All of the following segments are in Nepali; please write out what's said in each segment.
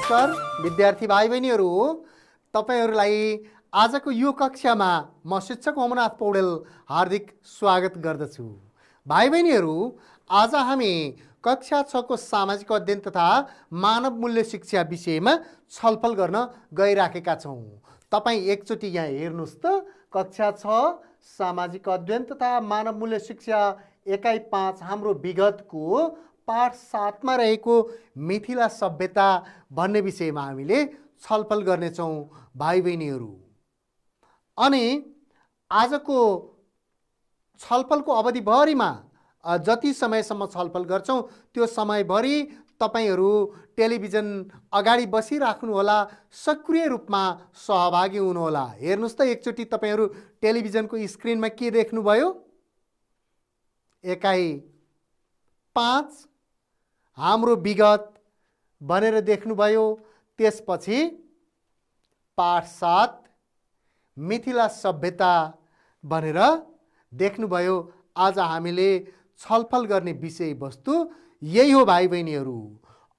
नमस्कार विद्यार्थी भाइ बहिनीहरू, तपाईहरुलाई आजको यो कक्षामा म शिक्षक ओमनाथ पौडेल हार्दिक स्वागत गर्दछु। भाइ बहिनीहरू, आज हामी कक्षा 6 को सामाजिक अध्ययन तथा मानव मूल्य शिक्षा विषयमा छलफल गर्न गइराखेका छौं। तपाई एकचोटी यहाँ हेर्नुस् त, कक्षा 6 सामाजिक अध्ययन तथा मानव मूल्य शिक्षा एकाइ 5 हाम्रो विगतको पाठ 7 मा रहेको मिथिला सभ्यता भन्ने विषयमा हामीले छलफल गर्नेछौं भाइ बहिनीहरू। अनि आजको छलफलको अवधिभरिमा जति समयसम्म छलफल गर्छौं त्यो समयभरि तपाईहरु टेलिभिजन अगाडि बसिराख्नु होला, सक्रिय रूपमा सहभागी हुनुहोला। हेर्नुस् त, एकचोटी तपाईहरु टेलिभिजनको स्क्रिनमा के देख्नुभयो? एकाइ 5 हाम्रो विगत भनेर देख्नुभयो। त्यसपछि पाठ 7 मिथिला सभ्यता भनेर देख्नुभयो। आज हामीले छलफल गर्ने विषय वस्तु यही हो भाइ बहिनीहरू।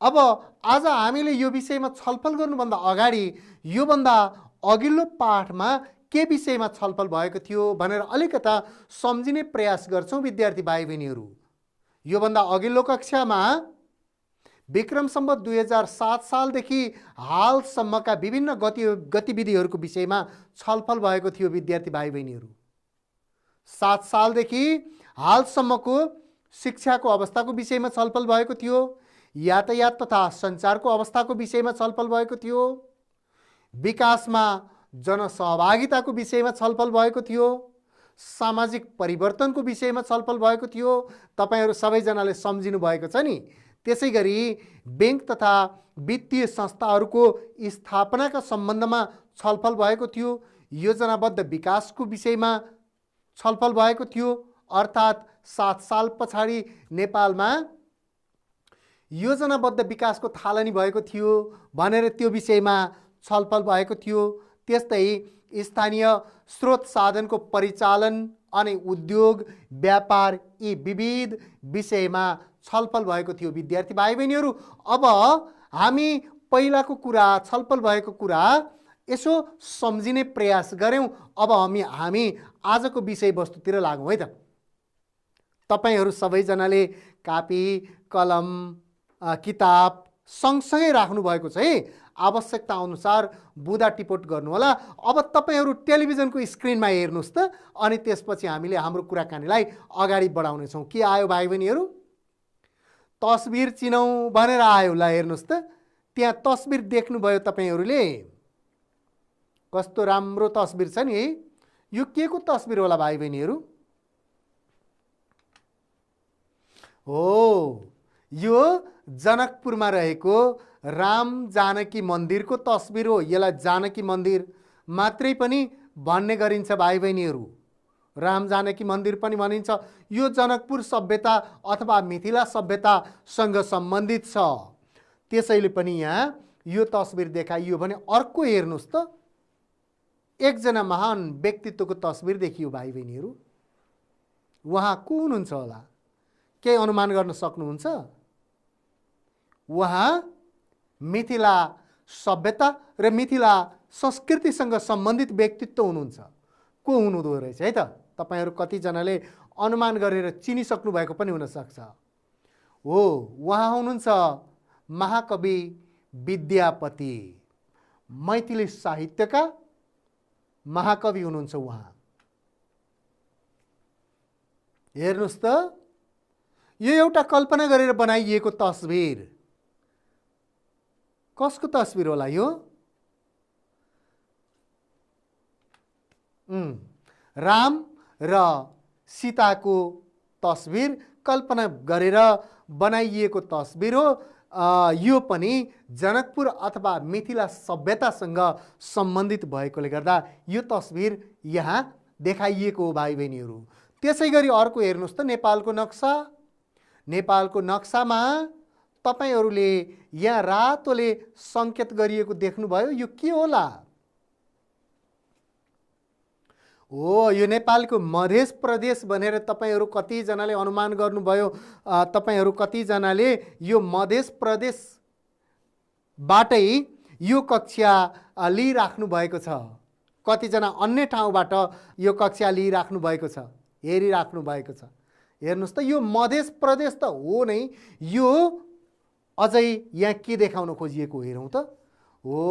अब आज हामीले यो विषयमा छलफल गर्नुभन्दा अगाडि योभन्दा अघिल्लो पाठमा के विषयमा छलफल भएको थियो भनेर अलिकता सम्झिने प्रयास गर्छौं विद्यार्थी भाइ बहिनीहरू। योभन्दा अघिल्लो कक्षामा विक्रम सम्वत 2007 सालदेखि हालसम्मका विभिन्न गतिविधिहरूको विषयमा छलफल भएको थियो विद्यार्थी भाइ बहिनीहरू। 7 सालदेखि हालसम्मको शिक्षाको अवस्थाको विषयमा छलफल भएको थियो, यातायात तथा सञ्चारको अवस्थाको विषयमा छलफल भएको थियो, विकासमा जनसहभागिताको विषयमा छलफल भएको थियो, सामाजिक परिवर्तनको विषयमा छलफल भएको थियो। तपाईहरु सबैजनाले सम्झिनु भएको छ नि। त्यसैगरी बैंक तथा वित्तीय संस्थाहरूको स्थापनाका सम्बन्धमा छलफल भएको थियो, योजनाबद्ध विकासको विषयमा छलफल भएको थियो। अर्थात् 7 साल पछाडि नेपालमा योजनाबद्ध विकासको थालनी भएको थियो भनेर त्यो विषयमा छलफल भएको थियो। त्यस्तै स्थानीय स्रोत साधनको परिचालन अनि उद्योग व्यापार यी विविध विषयमा छलफल भएको थियो विद्यार्थी भाइ बहिनीहरू। अब हामी पहिलाको कुरा, छलफल भएको कुरा यसो सम्झिने प्रयास गर्यौं। अब हामी आजको विषय वस्तुतिर लागौं है त। तपाईहरु सबैजनाले कापी कलम किताब सँगसँगै राख्नु भएको छ है। आवश्यकता अनुसार बुदा टिपोट गर्नु होला। अब तपाईहरु टेलिभिजनको स्क्रिनमा हेर्नुस् त, अनि त्यसपछि हामीले हाम्रो कुराकानीलाई अगाडि बढाउने छौं। के आयो भाइ बहिनीहरू? तस्बिर चिनौं भनेर आयो। ल हेर्नुस् त, त्यहाँ तस्बिर देख्नुभयो तपाईहरुले? कस्तो राम्रो तस्बिर छ नि है। यो के को तस्बिर होला भाइ बहिनीहरू? हो, यो जनकपुरमा रहेको राम जानकी मन्दिरको तस्बिर हो। यसलाई जानकी मन्दिर मात्रै पनि भन्ने गरिन्छ भाइ बहिनीहरू। राम जानकी मन्दिर पनि भनिन्छ। यो जनकपुर सभ्यता अथवा मिथिला सभ्यतासँग सम्बन्धित छ। त्यसैले पनि यहाँ यो तस्बिर देखाइयो भने अर्को हेर्नुस् त, एकजना महान व्यक्तित्वको तस्बिर देखियो भाइ बहिनीहरू। उहाँ को हुनुहुन्छ होला? केही अनुमान गर्न सक्नुहुन्छ? उहाँ मिथिला सभ्यता र मिथिला संस्कृतिसँग सम्बन्धित व्यक्तित्व हुनुहुन्छ। को हुनुहुँदो रहेछ है त? तपाईहरु कतिजनाले अनुमान गरेर चिनिसक्नु भएको पनि हुन सक्छ। हो, उहाँ हुनुहुन्छ महाकवि विद्यापति। मैथिली साहित्यका महाकवि हुनुहुन्छ उहाँ। हेर्नुस् त, यो एउटा कल्पना गरेर बनाइएको तस्बिर। कसको तस्बिर होला यो? राम र सीताको तस्बिर कल्पना गरेर बनाइएको तस्बिर हो। यो पनि जनकपुर अथवा मिथिला सभ्यतासँग सम्बन्धित भएकोले गर्दा यो तस्बिर यहाँ देखाइएको हो भाइ बहिनीहरू। त्यसैगरी अर्को हेर्नुस् त, नेपालको नक्सा। नेपालको नक्सामा तपाईहरुले यहाँ रातोले संकेत गरिएको देख्नुभयो। यो के होला? हो, यो नेपालको मध्य प्रदेश भनेर तपाईहरु कतिजनाले अनुमान गर्नुभयो। तपाईहरु कतिजनाले यो मध्य प्रदेश बाटै यो कक्षा लिइराख्नु भएको छ, कतिजना अन्य ठाउँबाट यो कक्षा लिइराख्नु भएको छ, हेरिराख्नु भएको छ। हेर्नुहोस् त, यो मध्य प्रदेश त हो नै, यो अझै यहाँ के देखाउन खोजिएको हेरौँ त। हो,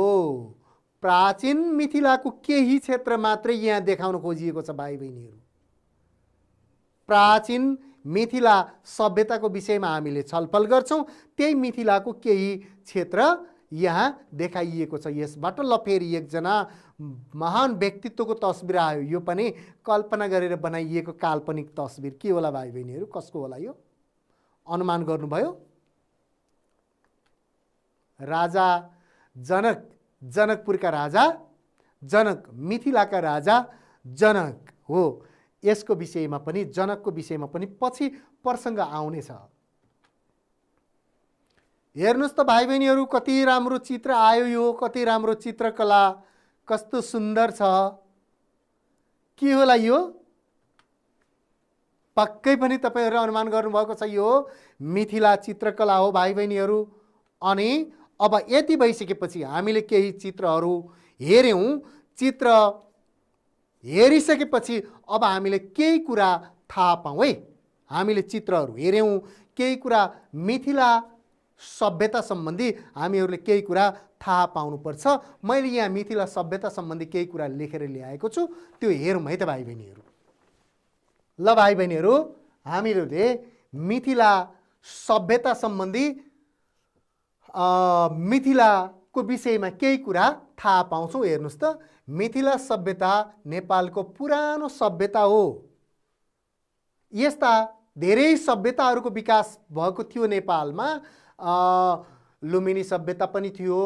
प्राचीन मिथिलाको केही क्षेत्र मात्रै यहाँ देखाउन खोजिएको छ भाइ बहिनीहरू। प्राचीन मिथिला सभ्यताको विषयमा हामीले छलफल गर्छौँ, त्यही मिथिलाको केही क्षेत्र यहाँ देखाइएको छ। यसबाट ल फेरि एकजना महान व्यक्तित्वको तस्बिर आयो। यो पनि कल्पना गरेर बनाइएको काल्पनिक तस्बिर के होला भाइ बहिनीहरू, कसको होला यो? अनुमान गर्नुभयो? राजा जनक, जनकपुरका राजा जनक, मिथिलाका राजा जनक हो। यसको विषयमा पनि, जनकको विषयमा पनि पछि प्रसङ्ग आउनेछ। हेर्नुहोस् त भाइ बहिनीहरू, कति राम्रो चित्र आयो यो, कति राम्रो चित्रकला, कस्तो सुन्दर छ। के होला यो? पक्कै पनि तपाईँहरू अनुमान गर्नुभएको छ, यो मिथिला चित्रकला हो भाइ बहिनीहरू। अनि अब यति भइसकेपछि हामीले केही चित्रहरू हेऱ्यौँ, चित्र हेरिसकेपछि अब हामीले केही कुरा थाहा पाऊँ है। हामीले चित्रहरू हेऱ्यौँ, केही कुरा मिथिला सभ्यता सम्बन्धी हामीहरूले केही कुरा थाहा पाउनुपर्छ। मैले यहाँ मिथिला सभ्यता सम्बन्धी केही कुरा लेखेर ल्याएको छु, त्यो हेरौँ है त भाइ बहिनीहरू। ल भाइ बहिनीहरू, हामीहरूले मिथिला सभ्यता सम्बन्धी मिथिलाको विषयमा केही कुरा थाहा पाउँछौँ। हेर्नुहोस् त, मिथिला सभ्यता नेपालको पुरानो सभ्यता हो। यस्ता धेरै सभ्यताहरूको विकास भएको थियो नेपालमा। लुम्बिनी सभ्यता पनि थियो,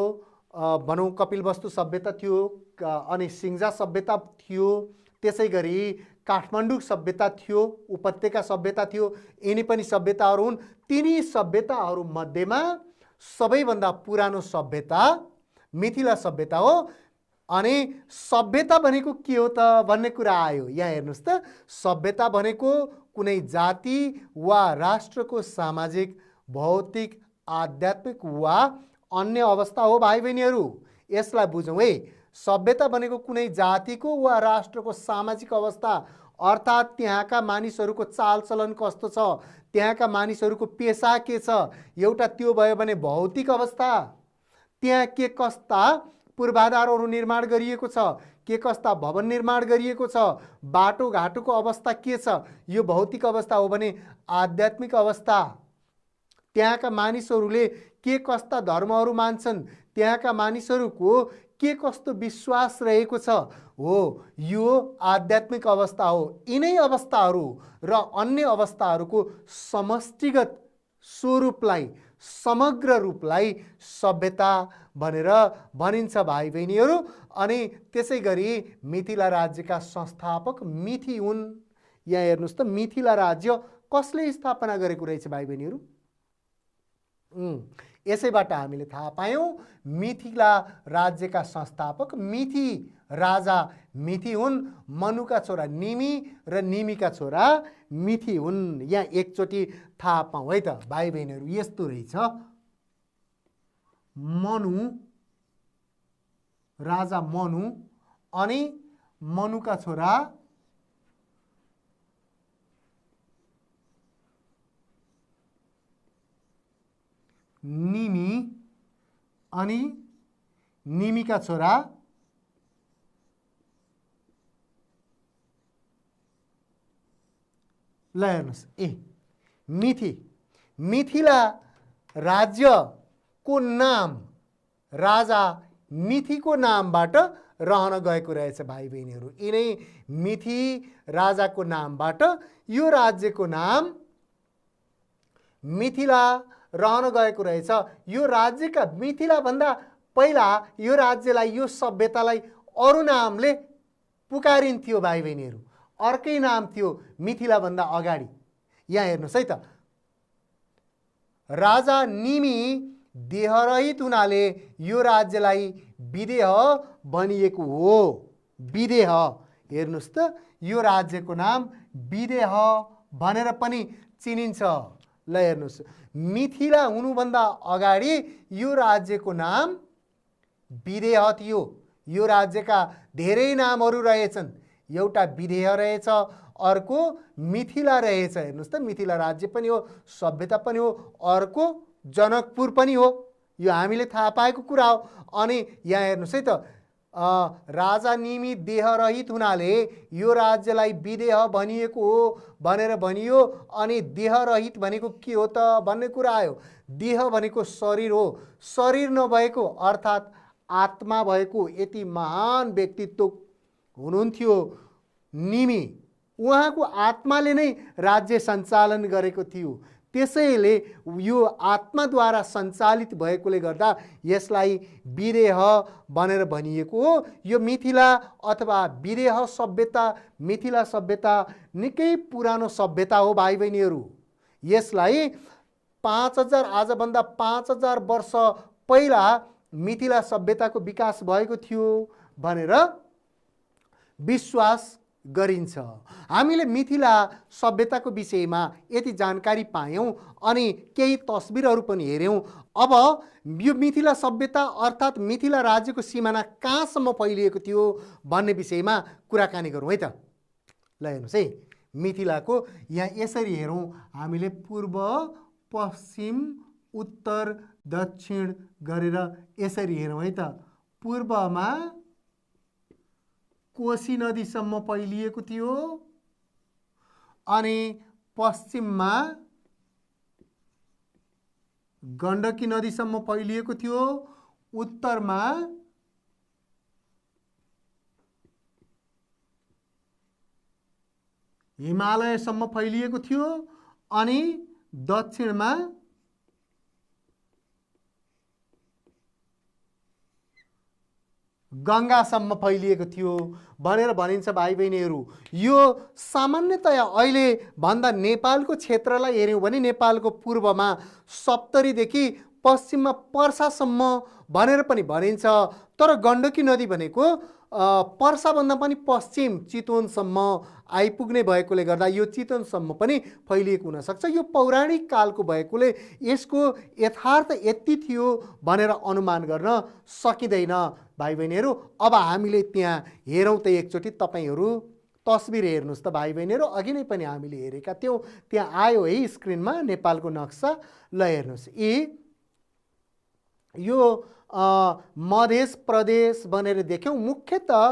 भनौँ कपिलवस्तु सभ्यता थियो, अनि सिङ्जा सभ्यता थियो, त्यसै गरी काठमाडौँ सभ्यता थियो, उपत्यका सभ्यता थियो। यिनी पनि सभ्यताहरू हुन्। तिनी सभ्यताहरू मध्येमा सबैभन्दा पुरानो सभ्यता मिथिला सभ्यता हो। अनि सभ्यता भनेको के हो त भन्ने कुरा आयो। यहाँ हेर्नुहोस् त, सभ्यता भनेको कुनै जाति वा राष्ट्रको सामाजिक, भौतिक, आध्यात्मिक वा अन्य अवस्था हो भाइ बहिनीहरू। यसलाई बुझौँ है। सभ्यता भनेको कुनै जातिको वा राष्ट्रको सामाजिक अवस्था, अर्थात् त्यहाँका मानिसहरूको चालचलन कस्तो छ, त्यहाँका मानिसहरूको पेसा के छ। एउटा त्यो भयो भने भौतिक अवस्था, त्यहाँ के कस्ता पूर्वाधारहरू निर्माण गरिएको छ, के कस्ता भवन निर्माण गरिएको छ, बाटोघाटोको अवस्था के छ, यो भौतिक अवस्था हो भने आध्यात्मिक अवस्था, त्यहाँका मानिसहरूले के कस्ता धर्महरू मान्छन्, त्यहाँका मानिसहरूको के कस्तो विश्वास रहेको छ, हो यो आध्यात्मिक अवस्था हो। यिनै अवस्थाहरू र अन्य अवस्थाहरूको समष्टिगत स्वरूपलाई, समग्र रूपलाई सभ्यता भनेर भनिन्छ भाइ बहिनीहरू। अनि त्यसै गरी मिथिला राज्यका संस्थापक मिथि हुन्। यहाँ हेर्नुहोस् त, मिथिला राज्य कसले स्थापना गरेको रहेछ भाइ बहिनीहरू? यसैबाट हामीले थाहा पायौँ मिथिला राज्यका संस्थापक मिथि, राजा मिथि हुन्। मनुका छोरा निमि र निमिका छोरा मिथि हुन्। यहाँ एकचोटि थाहा पाऊँ है त भाइ बहिनीहरू। यस्तो रहेछ, मनु, राजा मनु, अनि मनुका छोरा निमि, अनि निमिका छोरा ल हेर्नुहोस्, मिथि, मिथिला राज्यको नाम राजा मिथिको नामबाट रहन गएको रहेछ भाइ बहिनीहरू। यिनै मिथि राजाको नामबाट यो राज्यको नाम मिथिला रहन गएको रहेछ। यो राज्यका मिथिला भन्दा पहिला यो राज्यलाई, यो सभ्यतालाई अरू नामले पुकारिन्थ्यो भाइ बहिनीहरू, अर्कै नाम थियो मिथिला भन्दा अगाडि। यहाँ हेर्नुहोस् है त, राजा निमि देहरहित हुनाले यो राज्यलाई विदेह भनिएको हो। विदेह, हेर्नुहोस् त, यो राज्यको नाम विदेह भनेर पनि चिनिन्छ। ल हेर्नुहोस्, मिथिला हुनुभन्दा अगाडि यो राज्यको नाम विदेह थियो। यो राज्यका धेरै नामहरू रहेछन्। एउटा विदेह रहेछ, अर्को मिथिला रहेछ। हेर्नुहोस् त, मिथिला राज्य पनि हो, सभ्यता पनि हो, अर्को जनकपुर पनि हो। यो हामीले थाहा पाएको कुरा हो। अनि यहाँ हेर्नुहोस् है त, राजा निमि देहरहित हुनाले यो राज्यलाई विदेह भनिएको हो भनेर भनियो। अनि देहरहित भनेको के हो त भन्ने कुरा आयो। देह भनेको शरीर हो, शरीर नभएको अर्थात् आत्मा भएको यति महान व्यक्तित्व हुनुहुन्थ्यो निमि। उहाँको आत्माले नै राज्य सञ्चालन गरेको थियो। त्यसैले यो आत्माद्वारा सञ्चालित भएकोले गर्दा यसलाई विदेह भनेर भनिएको हो। यो मिथिला अथवा विदेह सभ्यता, मिथिला सभ्यता निकै पुरानो सभ्यता हो भाइ बहिनीहरू। यसलाई 5000 आजभन्दा 5000 वर्ष पहिला मिथिला सभ्यताको विकास भएको थियो भनेर विश्वास गरिन्छ। हामीले मिथिला सभ्यताको विषयमा यति जानकारी पायौँ अनि केही तस्बिरहरू पनि हेऱ्यौँ। अब यो मिथिला सभ्यता अर्थात् मिथिला राज्यको सिमाना कहाँसम्म फैलिएको थियो भन्ने विषयमा कुराकानी गरौँ है त। ल हेर्नुहोस् है, मिथिलाको यहाँ यसरी हेरौँ हामीले, पूर्व पश्चिम उत्तर दक्षिण गरेर यसरी हेरौँ है त। पूर्वमा कोशी नदीसम्म फैलिएको थियो, अनि पश्चिममा गण्डकी नदीसम्म फैलिएको थियो, उत्तरमा हिमालयसम्म फैलिएको थियो, अनि दक्षिणमा गङ्गासम्म फैलिएको थियो भनेर भनिन्छ भाइ बहिनीहरू। यो सामान्यतया अहिले भन्दा नेपालको क्षेत्रलाई हेऱ्यौँ भने नेपालको पूर्वमा सप्तरीदेखि पश्चिममा पर्सासम्म भनेर पनि भनिन्छ। तर गण्डकी नदी भनेको पर्साभन्दा पनि पश्चिम चितवनसम्म आइपुग्ने भएकोले गर्दा यो चितवनसम्म पनि फैलिएको हुनसक्छ। यो पौराणिक कालको भएकोले यसको यथार्थ यति थियो भनेर अनुमान गर्न सकिँदैन भाइ बहिनीहरू। अब हामीले त्यहाँ हेरौँ त एकचोटि। तपाईँहरू तस्बिर हेर्नुहोस् त भाइ बहिनीहरू, अघि नै पनि हामीले हेरेका थियौँ, त्यहाँ आयो है स्क्रिनमा नेपालको नक्सा। ल हेर्नुहोस्, यो मध्य प्रदेश भनेर देख्यौँ। मुख्यतः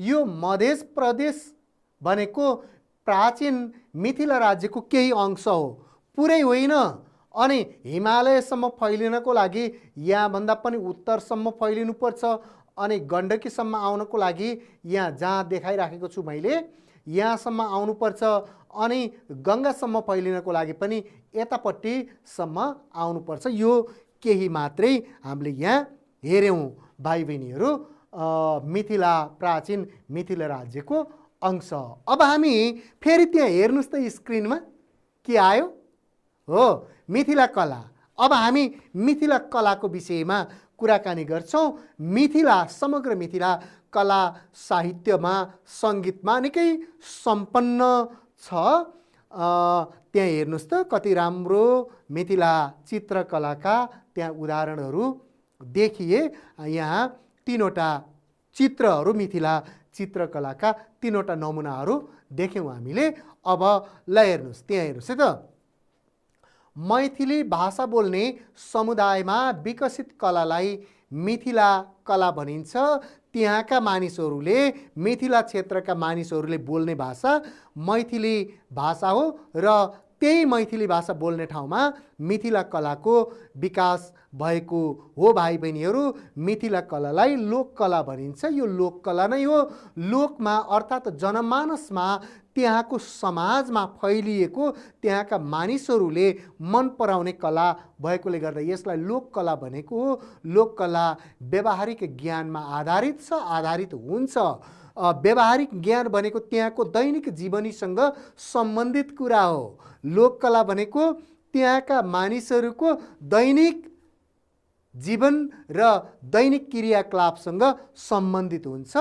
यो मध्य प्रदेश भनेको प्राचीन मिथिला राज्यको केही अंश हो, पुरै होइन। अनि हिमालयसम्म फैलिनको लागि यहाँभन्दा पनि उत्तरसम्म फैलिनुपर्छ, अनि गण्डकीसम्म आउनको लागि यहाँ जहाँ देखाइराखेको छु मैले यहाँसम्म आउनुपर्छ, अनि गङ्गासम्म फैलिनको लागि पनि यतापट्टिसम्म आउनुपर्छ। यो केही मात्रै हामीले यहाँ हेऱ्यौँ भाइ बहिनीहरू, मिथिला प्राचीन मिथिला राज्यको अंश। अब हामी फेरि त्यहाँ हेर्नुहोस् त स्क्रिनमा के आयो हो, मिथिला कला। अब हामी मिथिला कलाको विषयमा कुराकानी गर्छौँ। मिथिला, समग्र मिथिला कला साहित्यमा सङ्गीतमा निकै सम्पन्न छ। त्यहाँ हेर्नुहोस् त कति राम्रो मिथिला चित्रकलाका त्यहाँ उदाहरणहरू देखिए। यहाँ 3वटा चित्रहरू, मिथिला चित्रकलाका 3वटा नमुनाहरू देख्यौँ हामीले। अब ल हेर्नुहोस्, त्यहाँ हेर्नुहोस् है त, मैथिली भाषा बोल्ने समुदायमा विकसित कलालाई मिथिला कला भनिन्छ। त्यहाँका मानिसहरूले, मिथिला क्षेत्रका मानिसहरूले बोल्ने भाषा मैथिली भाषा हो र त्यही मैथिली भाषा बोल्ने ठाउँमा मिथिला कलाको विकास भएको हो भाइ बहिनीहरू। मिथिला कलालाई लोककला भनिन्छ। यो लोककला नै हो। लोकमा अर्थात् जनमानसमा, त्यहाँको समाजमा फैलिएको, त्यहाँका मानिसहरूले मन पराउने कला भएकोले गर्दा यसलाई लोककला भनेको हो। लोककला व्यावहारिक ज्ञानमा आधारित छ, आधारित हुन्छ। व्यावहारिक ज्ञान भनेको त्यहाँको दैनिक जीवनीसँग सम्बन्धित कुरा हो। लोककला भनेको त्यहाँका मानिसहरूको दैनिक जीवन र दैनिक क्रियाकलापसँग सम्बन्धित हुन्छ।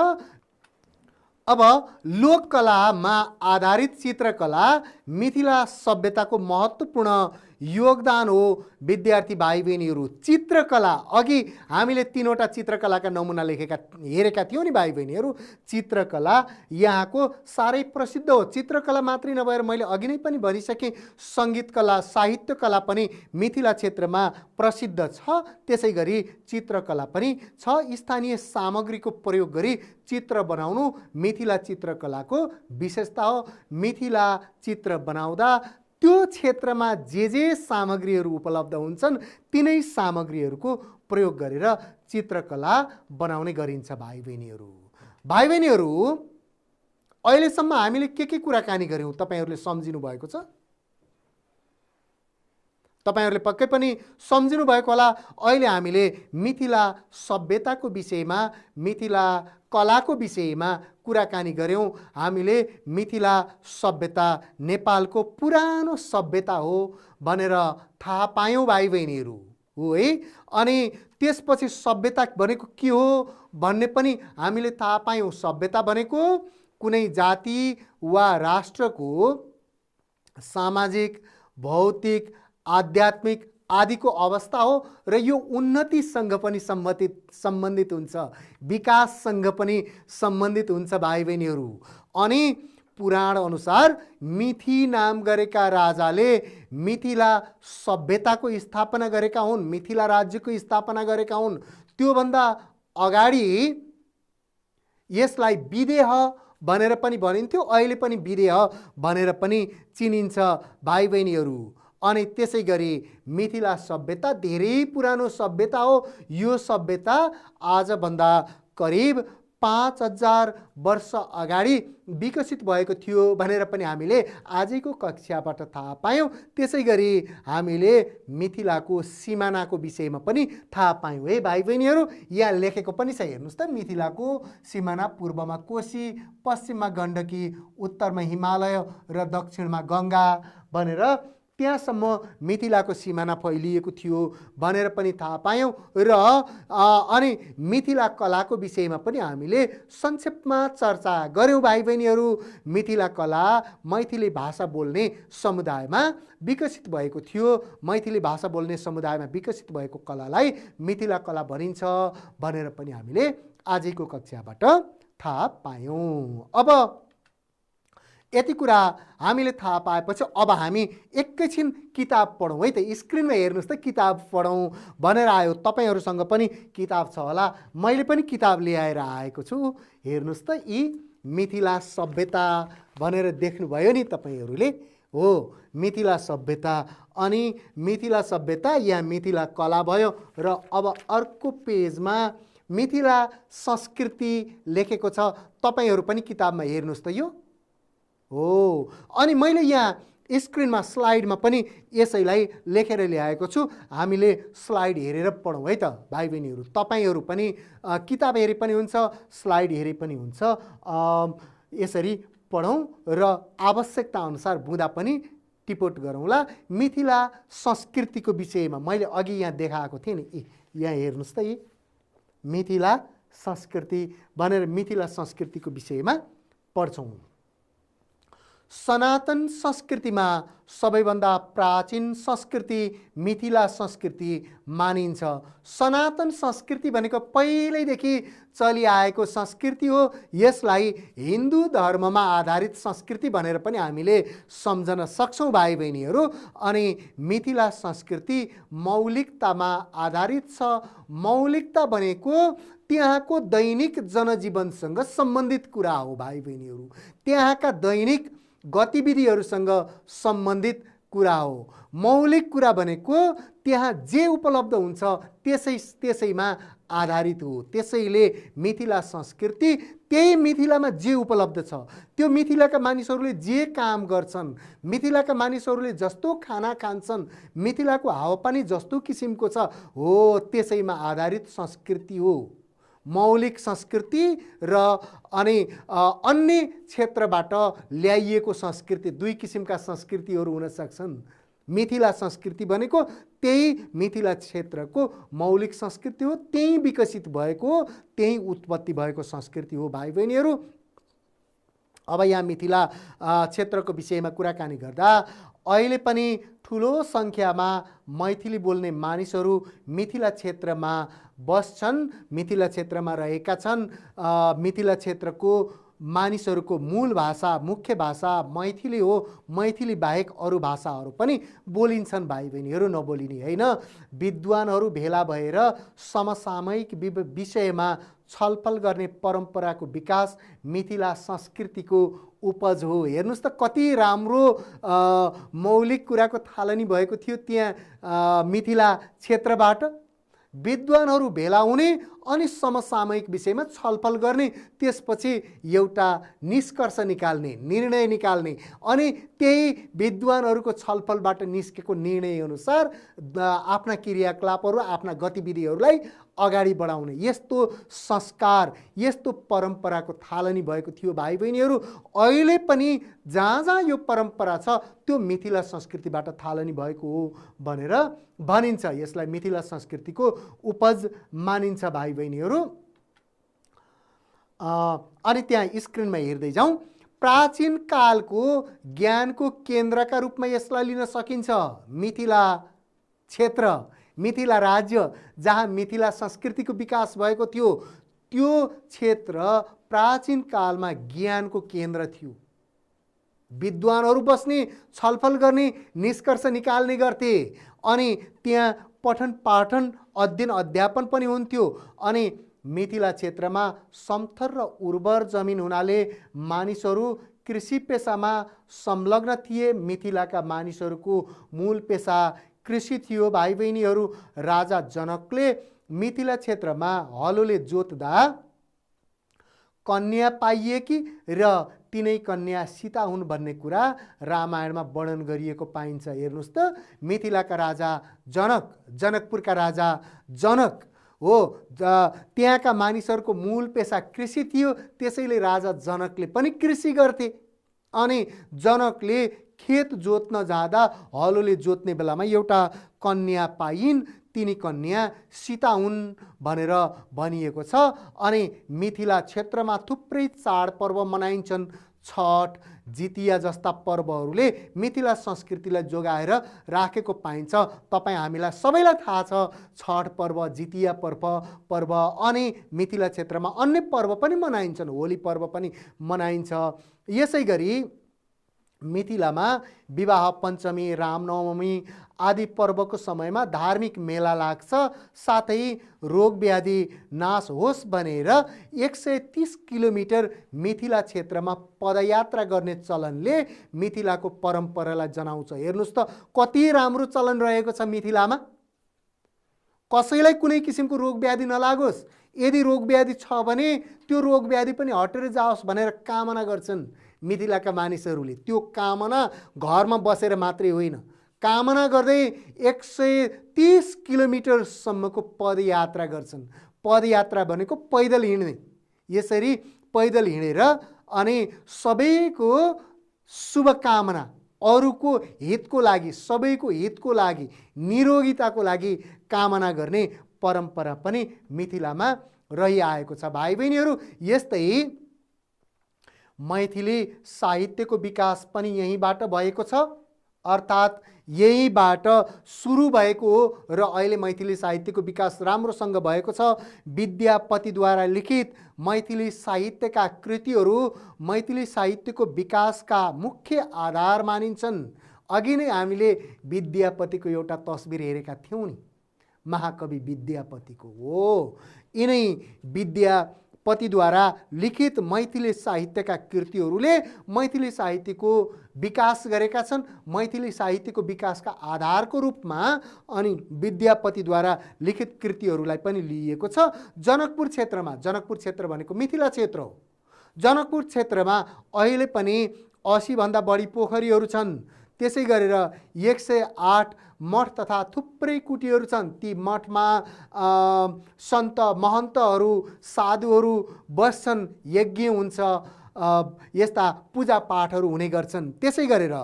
अब लोककलामा आधारित चित्रकला मिथिला सभ्यताको महत्त्वपूर्ण योगदान हो विद्यार्थी भाइ बहिनीहरू। चित्रकला, अघि हामीले 3वटा चित्रकलाका नमुना हेरेका थियौँ नि भाइ बहिनीहरू। चित्रकला यहाँको साह्रै प्रसिद्ध हो। चित्रकला मात्रै नभएर मैले अघि नै पनि भनिसकेँ, सङ्गीत कला, साहित्य कला पनि मिथिला क्षेत्रमा प्रसिद्ध छ। त्यसै गरी चित्रकला पनि छ। स्थानीय सामग्रीको प्रयोग गरी चित्र बनाउनु मिथिला चित्रकलाको विशेषता हो। मिथिला चित्र बनाउँदा त्यो क्षेत्रमा जे सामग्रीहरू उपलब्ध हुन्छन् तिनै सामग्रीहरूको प्रयोग गरेर चित्रकला बनाउने गरिन्छ भाइ बहिनीहरू। भाइ बहिनीहरू, अहिलेसम्म हामीले के कुराकानी गऱ्यौँ तपाईहरूले सम्झिनु भएको छ? तपाईहरूले पक्कै पनि सम्झिनु भएको होला। अहिले हामीले मिथिला सभ्यताको विषयमा, मिथिला कलाको विषयमा कुराकानी गऱ्यौँ। हामीले मिथिला सभ्यता नेपालको पुरानो सभ्यता हो भनेर थाहा पायौँ भाइ बहिनीहरू, हो है। अनि त्यसपछि सभ्यता भनेको के हो भन्ने पनि हामीले थाहा पायौँ। सभ्यता भनेको कुनै जाति वा राष्ट्रको सामाजिक, भौतिक, आध्यात्मिक आदिको अवस्था हो र यो उन्नतिसँग पनि सम्बन्धित हुन्छ, विकाससँग पनि सम्बन्धित हुन्छ भाइ बहिनीहरू। अनि पुराण अनुसार मिथि नाम गरेका राजाले मिथिला सभ्यताको स्थापना गरेका हुन्, मिथिला राज्यको स्थापना गरेका हुन्। त्योभन्दा अगाडि यसलाई विदेह भनेर पनि भनिन्थ्यो, अहिले पनि विदेह भनेर पनि चिनिन्छ भाइ बहिनीहरू। अनि त्यसै गरी मिथिला सभ्यता धेरै पुरानो सभ्यता हो। यो सभ्यता आजभन्दा करिब 5000 वर्ष अगाडि विकसित भएको थियो भनेर पनि हामीले आजको कक्षाबाट थाहा पायौँ। त्यसै गरी हामीले मिथिलाको सिमानाको विषयमा पनि थाहा पायौँ है भाइ बहिनीहरू। यहाँ लेखेको पनि छ, हेर्नुहोस् त। मिथिलाको सिमाना पूर्वमा कोशी, पश्चिममा गण्डकी, उत्तरमा हिमालय र दक्षिणमा गङ्गा भनेर त्यहाँसम्म मिथिलाको सिमाना फैलिएको थियो भनेर पनि थाहा पायौँ। र अनि मिथिला कलाको विषयमा पनि हामीले संक्षेपमा चर्चा गऱ्यौँ भाइ बहिनीहरू। मिथिला कला मैथिली भाषा बोल्ने समुदायमा विकसित भएको थियो। मैथिली भाषा बोल्ने समुदायमा विकसित भएको कलालाई मिथिला कला भनिन्छ भनेर पनि हामीले आजको कक्षाबाट थाहा पायौँ। अब यति कुरा हामीले थाहा पाएपछि अब हामी एकैछिन किताब पढौँ है त। स्क्रिनमा हेर्नुहोस् त, किताब पढौँ भनेर आयो। तपाईँहरूसँग पनि किताब छ होला, मैले पनि किताब ल्याएर आएको छु। हेर्नुहोस् त, यी मिथिला सभ्यता भनेर देख्नुभयो नि तपाईँहरूले, हो मिथिला सभ्यता। अनि मिथिला सभ्यता या मिथिला कला भयो। र अब अर्को पेजमा मिथिला संस्कृति लेखेको छ। तपाईँहरू पनि किताबमा हेर्नुहोस् त यो, हो। अनि मैले यहाँ स्क्रिनमा स्लाइडमा पनि यसैलाई लेखेर ल्याएको छु। हामीले स्लाइड हेरेर पढौँ है त भाइ बहिनीहरू। तपाईँहरू पनि किताब हेरे पनि हुन्छ, स्लाइड हेरे पनि हुन्छ। यसरी पढौँ र आवश्यकता अनुसार बुँदा पनि टिपोट गरौँला। मिथिला संस्कृतिको विषयमा मैले अघि यहाँ देखाएको थिएँ नि, यहाँ हेर्नुहोस् त। यी मिथिला संस्कृति भनेर मिथिला संस्कृतिको विषयमा पढ्छौँ। सनातन संस्कृतिमा सबैभन्दा प्राचीन संस्कृति मिथिला संस्कृति मानिन्छ। सनातन संस्कृति भनेको पहिल्यैदेखि चलिआएको संस्कृति हो। यसलाई हिन्दू धर्ममा आधारित संस्कृति भनेर पनि हामीले सम्झन सक्छौँ भाइ बहिनीहरू। अनि मिथिला संस्कृति मौलिकतामा आधारित छ। मौलिकता भनेको त्यहाँको दैनिक जनजीवनसँग सम्बन्धित कुरा हो भाइ बहिनीहरू। त्यहाँका दैनिक गतिविधिहरूसँग सम्बन्धित कुरा हो। मौलिक कुरा भनेको त्यहाँ जे उपलब्ध हुन्छ त्यसैमा आधारित हो। त्यसैले मिथिला संस्कृति त्यही मिथिलामा जे उपलब्ध छ, त्यो मिथिलाका मानिसहरूले जे काम गर्छन्, मिथिलाका मानिसहरूले जस्तो खाना खान्छन्, मिथिलाको हावापानी जस्तो किसिमको छ, हो त्यसैमा आधारित संस्कृति हो। मौलिक संस्कृति र अनि अन्य क्षेत्रबाट ल्याइएको संस्कृति, दुई किसिमका संस्कृतिहरू हुन सक्छन्। मिथिला संस्कृति भनेको त्यही मिथिला क्षेत्रको मौलिक संस्कृति हो, त्यही विकसित भएको, त्यही उत्पत्ति भएको संस्कृति हो भाइ बहिनीहरू। अब यहाँ मिथिला क्षेत्रको विषयमा कुराकानी गर्दा अहिले पनि ठुलो सङ्ख्यामा मैथिली बोल्ने मानिसहरू मिथिला क्षेत्रमा बस्छन्, मिथिला क्षेत्रमा रहेका छन्। मिथिला क्षेत्रको मानिसहरूको मूल भाषा, मुख्य भाषा मैथिली हो। मैथिली बाहेक अरू भाषाहरू पनि बोलिन्छन् भाइ बहिनीहरू, नबोलिने होइन। विद्वानहरू भेला भएर समसामयिक विषयमा छलफल गर्ने परम्पराको विकास मिथिला संस्कृतिको उपज हो। हेर्नुहोस् त कति राम्रो मौलिक कुराको थालनी भएको थियो त्यहाँ मिथिला क्षेत्रबाट। विद्वानहरू भेला हुने अनि समसामयिक विषयमा छलफल गर्ने, त्यसपछि एउटा निष्कर्ष निकाल्ने, निर्णय निकाल्ने, अनि त्यही विद्वानहरूको छलफलबाट निस्केको निर्णय अनुसार आफ्ना क्रियाकलापहरू, आफ्ना गतिविधिहरूलाई अगाडि बढाउने यस्तो संस्कार, यस्तो परम्पराको थालनी भएको थियो भाइ बहिनीहरू। अहिले पनि जहाँ जहाँ यो परम्परा छ त्यो मिथिला संस्कृतिबाट थालनी भएको हो भनेर भनिन्छ। यसलाई मिथिला संस्कृतिको उपज मानिन्छ भाइ बहिनीहरू। अनि त्यहाँ स्क्रिनमा हेर्दै जाउँ। प्राचीन कालको ज्ञानको केन्द्रका रूपमा यसलाई लिन सकिन्छ। मिथिला क्षेत्र, मिथिला राज्य जहाँ मिथिला संस्कृतिको विकास भएको थियो, त्यो क्षेत्र प्राचीन कालमा ज्ञानको केन्द्र थियो। विद्वानहरू बस्ने, छलफल गर्ने, निष्कर्ष निकाल्ने गर्थे। अनि त्यहाँ पठन पाठन, अध्ययन अध्यापन पनि हुन्थ्यो। अनि मिथिला क्षेत्रमा समथर र उर्वर जमिन हुनाले मानिसहरू कृषि पेसामा संलग्न थिए। मिथिलाका मानिसहरूको मूल पेसा कृषि थियो भाइ बहिनीहरू। राजा जनकले मिथिला क्षेत्रमा हलोले जोत्दा कन्या पाइएकी र तिनै कन्या सीता हुन् भन्ने कुरा रामायणमा वर्णन गरिएको पाइन्छ। हेर्नुहोस् त, मिथिलाका राजा जनक, जनकपुरका राजा जनक हो, त्यहाँका मानिसहरूको मूल पेसा कृषि थियो। त्यसैले राजा जनकले पनि कृषि गर्थे। अनि जनकले खेत जोत्न जाँदा हलोले जोत्ने बेलामा एउटा कन्या पाइन्, तिनी कन्या सीता हुन् भनेर भनिएको छ। अनि मिथिला क्षेत्रमा थुप्रै चाडपर्व मनाइन्छन्। छठ, जितिया जस्ता पर्वहरूले मिथिला संस्कृतिलाई जोगाएर राखेको पाइन्छ। तपाईँ हामीलाई सबैलाई थाहा छ छठ पर्व, जितिया पर्व अनि मिथिला क्षेत्रमा अन्य पर्व पनि मनाइन्छन्, होली पर्व पनि मनाइन्छ। यसै गरी मिथिलामा विवाह पञ्चमी, रामनवमी आदि पर्वको समयमा धार्मिक मेला लाग्छ। साथै रोग व्याधि नाश होस् भनेर 130 किलोमिटर मिथिला क्षेत्रमा पदयात्रा गर्ने चलनले मिथिलाको परम्परालाई जनाउँछ। हेर्नुहोस् त कति राम्रो चलन रहेको छ मिथिलामा। कसैलाई कुनै किसिमको रोग व्याधि नलागोस्, यदि रोग व्याधि छ भने त्यो रोग व्याधि पनि हटेर जाओस् भनेर कामना गर्छन् मिथिलाका मानिसहरूले। त्यो कामना घरमा बसेर मात्रै होइन, कामना गर्दै 130 किलोमिटरसम्मको पदयात्रा गर्छन्। पदयात्रा भनेको पैदल हिँड्ने। यसरी पैदल हिँडेर अनि सबैको शुभकामना, अरूको हितको लागि, सबैको हितको लागि, निरोगिताको लागि कामना गर्ने परम्परा पनि मिथिलामा रहिआएको छ भाइ बहिनीहरू। यस्तै मैथिली साहित्यको विकास पनि यहीँबाट भएको छ, अर्थात् यहीँबाट सुरु भएको हो र अहिले मैथिली साहित्यको विकास राम्रोसँग भएको छ। विद्यापतिद्वारा लिखित मैथिली साहित्यका कृतिहरू मैथिली साहित्यको विकासका मुख्य आधार मानिन्छन्। अघि नै हामीले विद्यापतिको एउटा तस्बिर हेरेका थियौँ नि, महाकवि विद्यापतिको हो। यिनै विद्यापतिद्वारा लिखित मैथिली साहित्यका कृतिहरूले मैथिली साहित्यको विकास गरेका छन्। मैथिली साहित्यको विकासका आधारको रूपमा अनि विद्यापतिद्वारा लिखित कृतिहरूलाई पनि लिइएको छ। जनकपुर क्षेत्रमा, जनकपुर क्षेत्र भनेको मिथिला क्षेत्र हो। जनकपुर क्षेत्रमा अहिले पनि 80 भन्दा बढी पोखरीहरू छन्। त्यसै गरेर 108 मठ तथा थुप्रै कुटीहरू छन्। ती मठमा सन्त महन्तहरू, साधुहरू बस्छन्, यज्ञ हुन्छ, यस्ता पूजापाठहरू हुने गर्छन्। त्यसै गरेर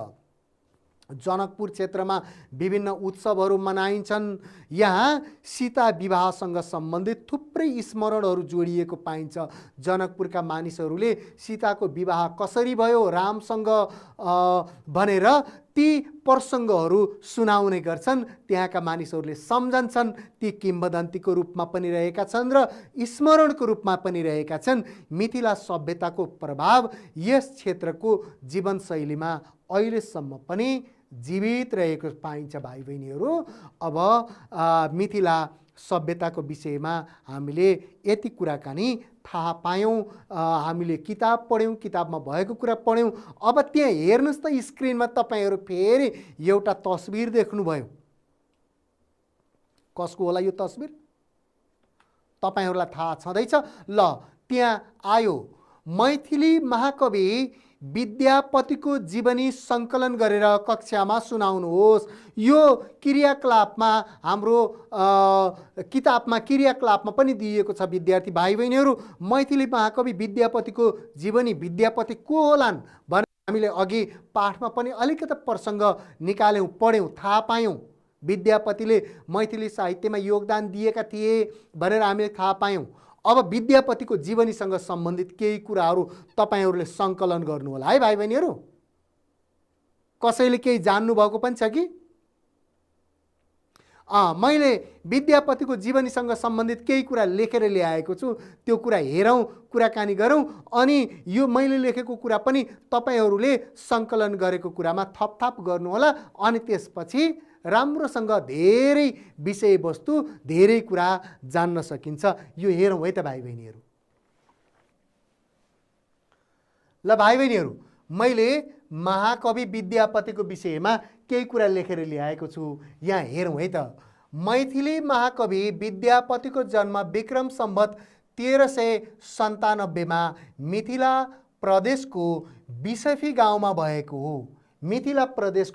जनकपुर क्षेत्रमा विभिन्न उत्सवहरू मनाइन्छन्। यहाँ सीता विवाहसँग सम्बन्धित थुप्रै स्मरणहरू जोडिएको पाइन्छ। जनकपुरका मानिसहरूले सीताको विवाह कसरी भयो रामसँग भनेर ती प्रसङ्गहरू सुनाउने गर्छन्। त्यहाँका मानिसहरूले सम्झन्छन्। ती किम्बदन्तीको रूपमा पनि रहेका छन् र स्मरणको रूपमा पनि रहेका छन्। मिथिला सभ्यताको प्रभाव यस क्षेत्रको जीवनशैलीमा अहिलेसम्म पनि जीवित रहेको पाइन्छ भाइ बहिनीहरू। अब मिथिला सभ्यताको विषयमा हामीले यति कुराकानी थाहा पायौँ। हामीले किताब पढ्यौँ, किताबमा भएको कुरा पढ्यौँ। अब त्यहाँ हेर्नुहोस् त स्क्रिनमा तपाईँहरू फेरि एउटा तस्बिर देख्नुभयो। कसको होला यो तस्बिर? तपाईँहरूलाई थाहा छँदैछ। ल त्यहाँ आयो, मैथिली महाकवि विद्यापतिको जीवनी सङ्कलन गरेर कक्षामा सुनाउनुहोस्। यो क्रियाकलापमा हाम्रो किताबमा क्रियाकलापमा पनि दिएको छ विद्यार्थी भाइ बहिनीहरू। मैथिली महाकवि विद्यापतिको जीवनी, विद्यापति को होलान् भनेर हामीले अघि पाठमा पनि अलिकति प्रसङ्ग निकाल्यौँ, पढ्यौँ, थाहा पायौँ। विद्यापतिले मैथिली साहित्यमा योगदान दिएका थिए भनेर हामीले थाहा पायौँ। अब विद्यापतिको जीवनीसँग सम्बन्धित केही कुराहरू तपाईँहरूले सङ्कलन गर्नु होला है भाइ बहिनीहरू। कसैले केही जान्नुभएको पनि छ कि? मैले विद्यापतिको जीवनीसँग सम्बन्धित केही कुरा लेखेर ल्याएको छु। त्यो कुरा हेरौँ, कुराकानी गरौँ, अनि यो मैले लेखेको कुरा पनि तपाईँहरूले सङ्कलन गरेको कुरामा थपथाप गर्नुहोला। अनि त्यसपछि राम्रोसँग धेरै विषयवस्तु, धेरै कुरा जान्न सकिन्छ। यो हेरौँ है त भाइ बहिनीहरू। ल भाइ बहिनीहरू, मैले महाकवि विद्यापतिको विषयमा केही कुरा लेखेर ल्याएको छु। यहाँ हेरौँ है त। मैथिली महाकवि विद्यापतिको जन्म विक्रम सम्वत 1397 मा मिथिला प्रदेशको बिसफी गाउँमा भएको हो। मिथिला प्रदेश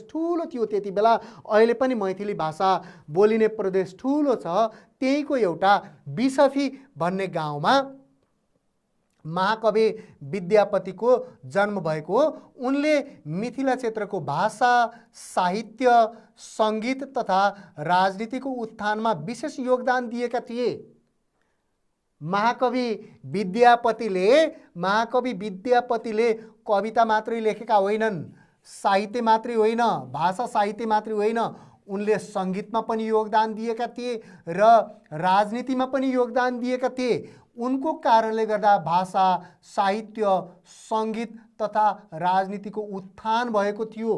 ठुलो थियो त्यति बेला। अहिले पनि मैथिली भाषा बोलिने प्रदेश ठुलो छ। त्यहीको एउटा बिसफी भन्ने गाउँमा महाकवि विद्यापतिको जन्म भएको हो। उनले मिथिला क्षेत्रको भाषा, साहित्य, सङ्गीत तथा राजनीतिको उत्थानमा विशेष योगदान दिएका थिए। महाकवि विद्यापतिले कविता मात्रै लेखेका होइनन्, साहित्य मात्रै होइन, भाषा साहित्य मात्रै होइन, उनले सङ्गीतमा पनि योगदान दिएका थिए र राजनीतिमा पनि योगदान दिएका थिए। उनको कारणले गर्दा भाषा, साहित्य, सङ्गीत तथा राजनीतिको उत्थान भएको थियो।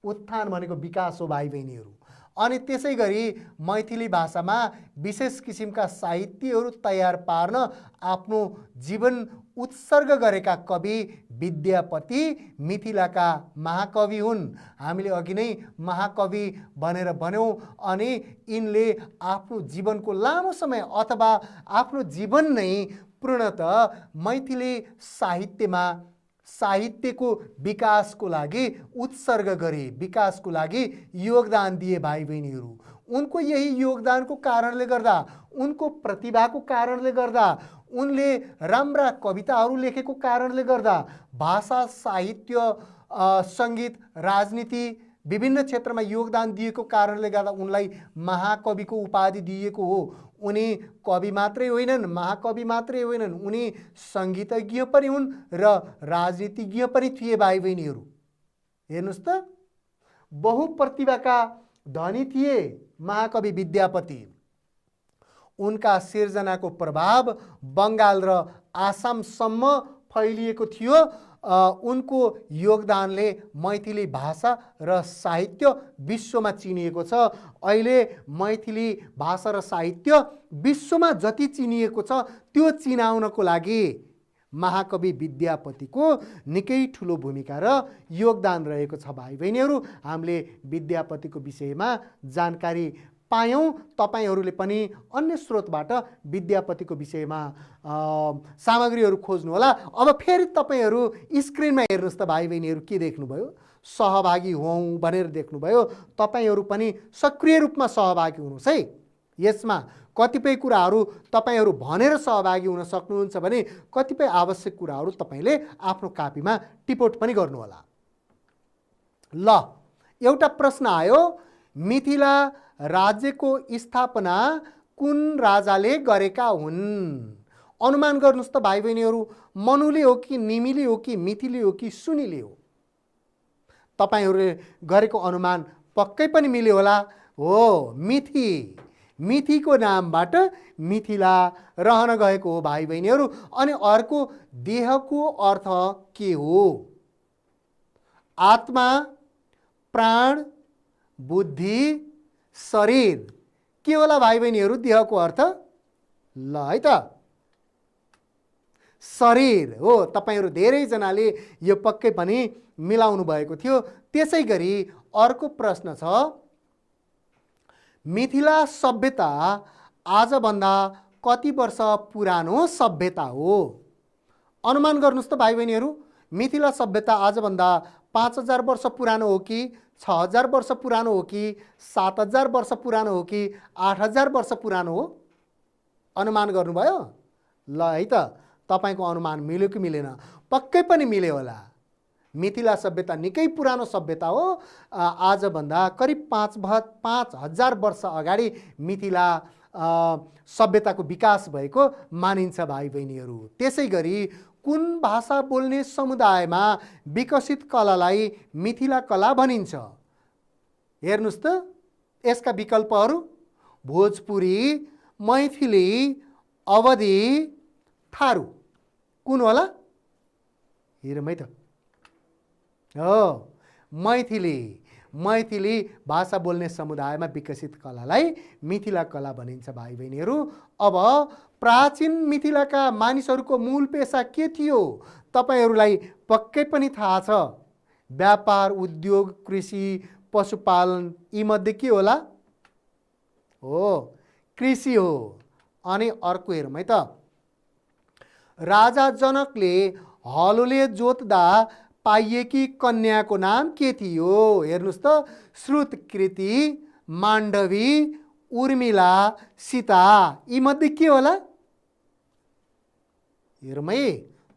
उत्थान भनेको विकास हो भाइ बहिनीहरू। अनि त्यसै गरी मैथिली भाषामा विशेष किसिमका साहित्यहरू तयार पार्न आफ्नो जीवन उत्सर्ग गरेका कवि विद्यापति मिथिलाका महाकवि हुन्। हामीले अघि नै महाकवि भनेर भन्यौँ। अनि यिनले आफ्नो जीवनको लामो समय अथवा आफ्नो जीवन नै पूर्णतः मैथिली साहित्यको विकासको लागि उत्सर्ग गरे, विकासको लागि योगदान दिए भाइ बहिनीहरू। उनको यही योगदानको कारणले गर्दा, उनको प्रतिभाको कारणले गर्दा, उनले राम्रा कविताहरू लेखेको कारणले गर्दा, भाषा, साहित्य, सङ्गीत, राजनीति विभिन्न क्षेत्रमा योगदान दिएको कारणले गर्दा उनलाई महाकविको उपाधि दिएको हो। उनी कवि मात्रै होइनन्, महाकवि मात्रै होइनन्, उनी सङ्गीतज्ञ पनि हुन् र राजनीतिज्ञ पनि थिए भाइ बहिनीहरू। हेर्नुहोस् त, बहुप्रतिभाका धनी थिए महाकवि विद्यापति। उनका सिर्जनाको प्रभाव बङ्गाल र आसामसम्म फैलिएको थियो। उनको योगदानले मैथिली भाषा र साहित्य विश्वमा चिनिएको छ। अहिले मैथिली भाषा र साहित्य विश्वमा जति चिनिएको छ त्यो चिनाउनको लागि महाकवि विद्यापतिको निकै ठुलो भूमिका र योगदान रहेको छ भाइ बहिनीहरू। हामीले विद्यापतिको विषयमा जानकारी पायौँ। तपाईँहरूले पनि अन्य स्रोतबाट विद्यापतिको विषयमा सामग्रीहरू खोज्नुहोला। अब फेरि तपाईँहरू स्क्रिनमा हेर्नुहोस् त भाइ बहिनीहरू, के देख्नुभयो? सहभागी हौँ भनेर देख्नुभयो। तपाईँहरू पनि सक्रिय रूपमा सहभागी हुनुहोस् है। यसमा कतिपय कुराहरू तपाईँहरू भनेर सहभागी हुन सक्नुहुन्छ भने कतिपय आवश्यक कुराहरू तपाईँले आफ्नो कापीमा टिपोट पनि गर्नुहोला। ल, एउटा प्रश्न आयो, मिथिला राज्यको स्थापना कुन राजाले गरेका हुन्? अनुमान गर्नुहोस् त भाइ बहिनीहरू, मनुले हो कि निमिले हो कि मिथिले हो कि सुनिले हो? तपाईहरूले गरेको अनुमान पक्कै पनि मिल्यो होला। हो, मिथि, मिथिको नामबाट मिथिला रहन गएको हो भाइ बहिनीहरू। अनि अर्को देहको अर्थ के हो? आत्मा, प्राण, बुद्धि, शरीर। के होला भाइ बहिनीहरू देहको अर्थ? ल है त, शरीर हो। तपाईहरू धेरैजनाले यो पक्कै पनि मिलाउनु भएको थियो। त्यसै गरी अर्को प्रश्न छ, मिथिला सभ्यता आजभन्दा कति वर्ष पुरानो सभ्यता हो? अनुमान गर्नुहोस् त भाइ बहिनीहरू, मिथिला सभ्यता आजभन्दा 5000 वर्ष पुरानो हो कि 6000 वर्ष पुरानो हो कि 7000 वर्ष पुरानो हो कि 8000 वर्ष पुरानो हो? अनुमान गर्नुभयो? ल है त, तपाईको अनुमान मिल्यो कि मिलेन? पक्कै पनि मिल्यो होला। मिथिला सभ्यता निकै पुरानो सभ्यता हो। आजभन्दा करिब 5000 वर्ष अगाडि मिथिला सभ्यताको विकास भएको मानिन्छ भाइ बहिनीहरू। त्यसै गरी कुन भाषा बोल्ने समुदायमा विकसित कलालाई मिथिला कला भनिन्छ? हेर्नुस् त यसका विकल्पहरू, भोजपुरी, मैथिली, अवधी, थारू। कुन होला? हेरौँ है त। हो, मैथिली। मैथिली भाषा बोल्ने समुदायमा विकसित कलालाई मिथिला कला भनिन्छ भाइ बहिनीहरू। अब प्राचीन मिथिलाका मानिसहरूको मूल पेशा के थियो? तपाईहरूलाई पक्कै पनि थाहा छ। व्यापार, उद्योग, कृषि, पशुपालन। यीमध्ये के होला? हो, कृषि हो। अनि अर्को हेरौँ है त, राजा जनकले हलोले जोत्दा पाइएकी कन्याको नाम के थियो? हेर्नुस् त, श्रुतकृति, माण्डवी, उर्मिला, सीता। यीमध्ये के होला? हेरौँ है,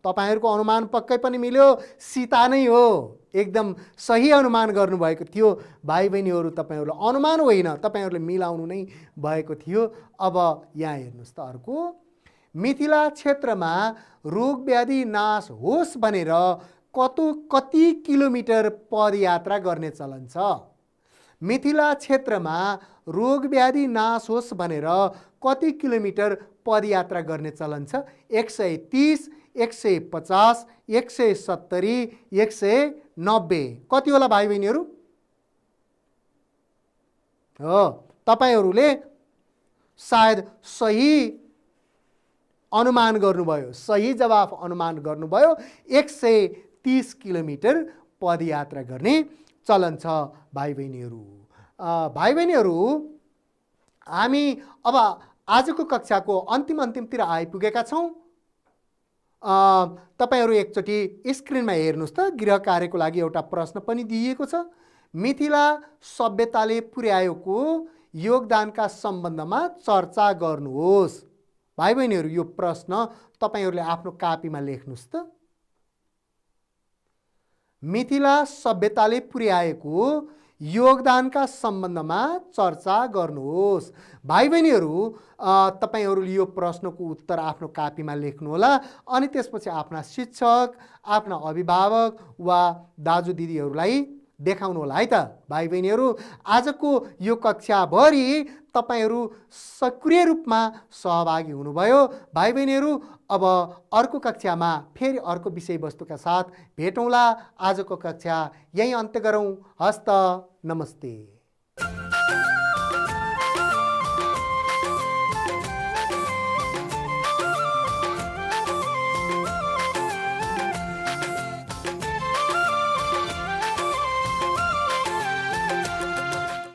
तपाईहरूको अनुमान पक्कै पनि मिल्यो, सीता नै हो। एकदम सही अनुमान गर्नुभएको थियो भाइ बहिनीहरू। तपाईहरूले अनुमान होइन, तपाईहरूले मिलाउनु नै भएको थियो। अब यहाँ हेर्नुहोस् त अर्को, मिथिला क्षेत्रमा रोग व्याधि नाश होस् भनेर कति किलोमिटर पदयात्रा गर्ने चलन छ? मिथिला क्षेत्रमा रोग व्याधि नाश होस् भनेर कति किलोमिटर पदयात्रा गर्ने चलन छ? 130, 150, 170, 190। कति होला भाइ बहिनीहरू? हो, तपाईहरूले सायद सही अनुमान गर्नुभयो, सही जवाफ अनुमान गर्नुभयो। 130 किलोमिटर पदयात्रा गर्ने चलन छ भाइ बहिनीहरू। भाइ बहिनीहरू, हामी अब आजको कक्षाको अन्तिमतिर आइपुगेका छौँ। तपाईहरू एकचोटि स्क्रिनमा हेर्नुहोस् त, गृह कार्यको लागि एउटा प्रश्न पनि दिइएको छ। मिथिला सभ्यताले पुर्याएको योगदानका सम्बन्धमा चर्चा गर्नुहोस्। भाइ बहिनीहरू, यो प्रश्न तपाईहरूले आफ्नो कापीमा लेख्नुहोस् त। मिथिला सभ्यताले पुर्याएको योगदानका सम्बन्धमा चर्चा गर्नुहोस्। भाइ बहिनीहरू, तपाईहरूले यो प्रश्नको उत्तर आफ्नो कापीमा लेख्नुहोला। अनि त्यसपछि आफ्ना शिक्षक, आफ्ना अभिभावक वा दाजु दिदीहरूलाई देखाउनु होला है त। भाइ बहिनीहरू, आजको यो कक्षाभरि तपाईहरू सक्रिय रूपमा सहभागी हुनुभयो। भाइ बहिनीहरू, अब अर्को कक्षामा फेरि अर्को विषयवस्तुका साथ भेटौँला। आजको कक्षा यही अन्त्य गरौँ। हस्त, नमस्ते।